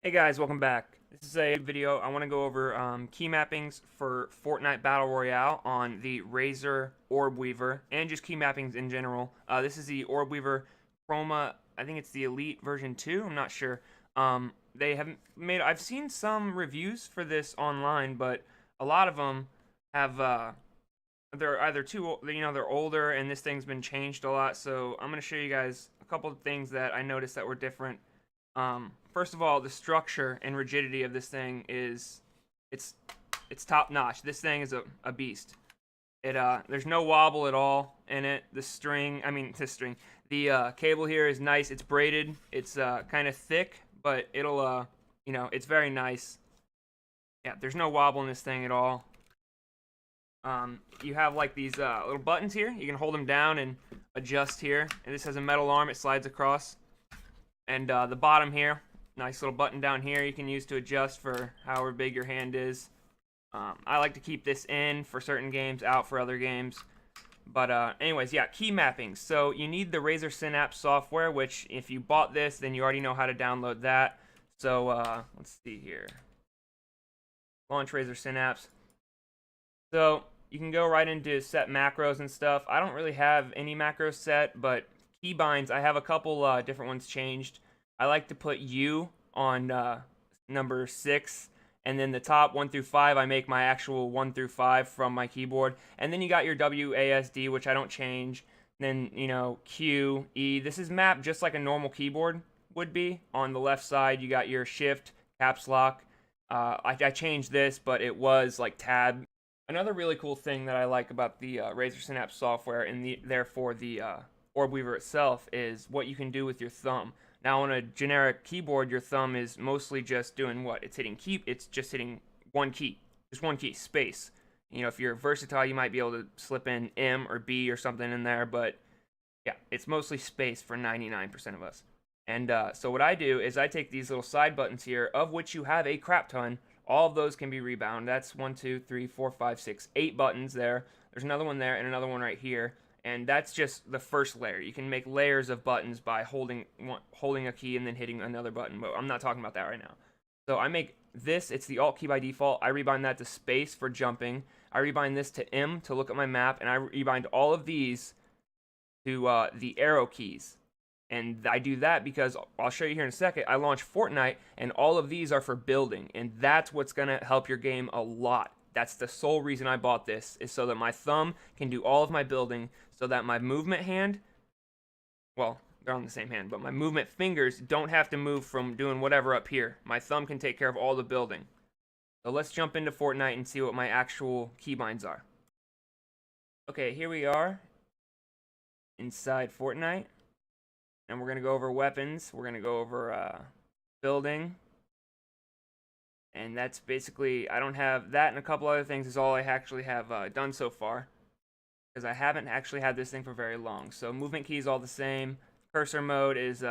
Hey guys, welcome back. This is a video. I want to go over key mappings for Fortnite Battle Royale on the Razer Orbweaver and just key mappings in general. This is the Orbweaver Chroma. I think it's the Elite version 2. I'm not sure. They haven't made. I've seen some reviews for this online, but a lot of them have. They're either too, they're older, and this thing's been changed a lot. So I'm gonna show you guys a couple of things that I noticed that were different. First of all, the structure and rigidity of this thing is, it's top notch. This thing is a beast. There's no wobble at all in it. The cable here is nice. It's braided. It's kind of thick, but it'll it's very nice. Yeah, there's no wobble in this thing at all. You have like these little buttons here. You can hold them down and adjust here. And this has a metal arm. It slides across. And the bottom here, nice little button down here you can use to adjust for however big your hand is. I like to keep this in for certain games, out for other games. But anyways, yeah, key mappings. So you need the Razer Synapse software, which if you bought this, then you already know how to download that. So let's see here. Launch Razer Synapse. So you can go right into set macros and stuff. I don't really have any macros set, but keybinds, I have a couple different ones changed. I like to put U on number 6, and then the top 1 through 5, I make my actual 1 through 5 from my keyboard. And then you got your WASD, which I don't change. Then, Q, E. This is mapped just like a normal keyboard would be. On the left side, you got your Shift, Caps Lock. I changed this, but it was like Tab. Another really cool thing that I like about the Razer Synapse software, and therefore the Orbweaver itself, is what you can do with your thumb. Now on a generic keyboard, your thumb is mostly just doing what? It's just hitting one key. Just one key, space. If you're versatile, you might be able to slip in M or B or something in there, but yeah, it's mostly space for 99% of us. And so what I do is I take these little side buttons here, of which you have a crap ton. All of those can be rebound. That's 1, 2, 3, 4, 5, 6, 8 buttons there. There's another one there and another one right here. And that's just the first layer. You can make layers of buttons by holding a key and then hitting another button. But I'm not talking about that right now. So I make this. It's the Alt key by default. I rebind that to space for jumping. I rebind this to M to look at my map. And I rebind all of these to the arrow keys. And I do that because, I'll show you here in a second, I launched Fortnite, and all of these are for building. And that's what's going to help your game a lot. That's the sole reason I bought this, is so that my thumb can do all of my building, so that my movement hand, well, they're on the same hand, but my movement fingers don't have to move from doing whatever up here. My thumb can take care of all the building. So let's jump into Fortnite and see what my actual keybinds are. Okay, here we are inside Fortnite. And we're going to go over weapons. We're going to go over building. And that's basically, I don't have that, and a couple other things is all I actually have done so far. Because I haven't actually had this thing for very long. So movement keys all the same. Cursor mode is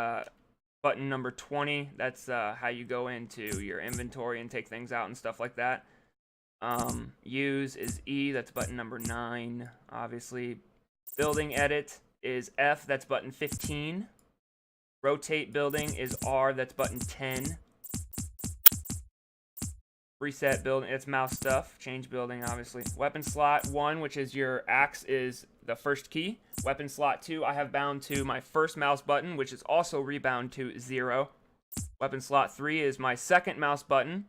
button number 20. That's how you go into your inventory and take things out and stuff like that. Use is E. That's button number 9, obviously. Building edit is F. That's button 15. Rotate building is R. That's button 10. Reset building, it's mouse stuff. Change building, obviously. Weapon slot 1, which is your axe, is the first key. Weapon slot 2, I have bound to my first mouse button, which is also rebound to 0. Weapon slot 3 is my second mouse button.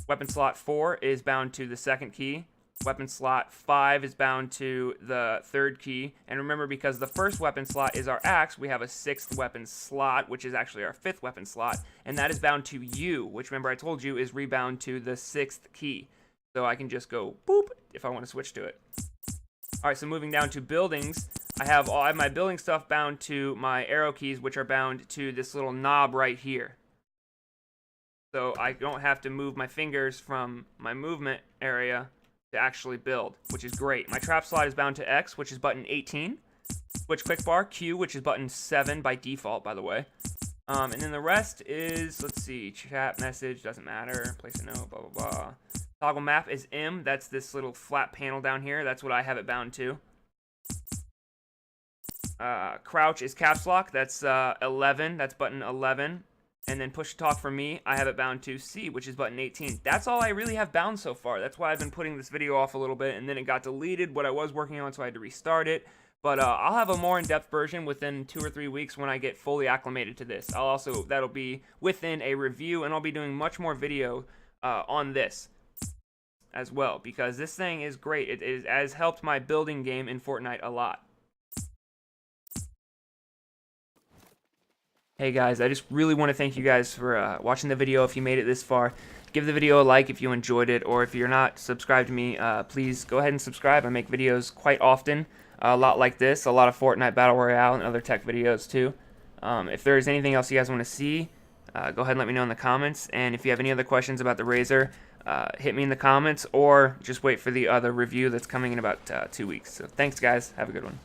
Weapon slot 4 is bound to the second key. Weapon slot 5 is bound to the third key. And remember, because the first weapon slot is our axe, we have a 6th weapon slot, which is actually our 5th weapon slot. And that is bound to U, which, remember I told you, is rebound to the 6th key. So I can just go boop if I want to switch to it. Alright, so moving down to buildings, I have my building stuff bound to my arrow keys, which are bound to this little knob right here. So I don't have to move my fingers from my movement area to actually build, which is great. My trap slot is bound to X, which is button 18. Switch quick bar, Q, which is button 7 by default, by the way. And then the rest is, let's see, chat, message, doesn't matter, place a note, blah, blah, blah. Toggle map is M, that's this little flat panel down here. That's what I have it bound to. Crouch is caps lock, that's 11, that's button 11. And then push to talk for me, I have it bound to C, which is button 18. That's all I really have bound so far. That's why I've been putting this video off a little bit, and then it got deleted, what I was working on, so I had to restart it. But I'll have a more in-depth version within 2 or 3 weeks when I get fully acclimated to this. That'll be within a review, and I'll be doing much more video on this as well, because this thing is great. It has helped my building game in Fortnite a lot. Hey guys, I just really want to thank you guys for watching the video. If you made it this far, give the video a like if you enjoyed it, or if you're not subscribed to me, please go ahead and subscribe. I make videos quite often, a lot like this, a lot of Fortnite Battle Royale and other tech videos too. If there's anything else you guys want to see, go ahead and let me know in the comments. And if you have any other questions about the Razer, hit me in the comments, or just wait for the other review that's coming in about 2 weeks. So thanks guys, have a good one.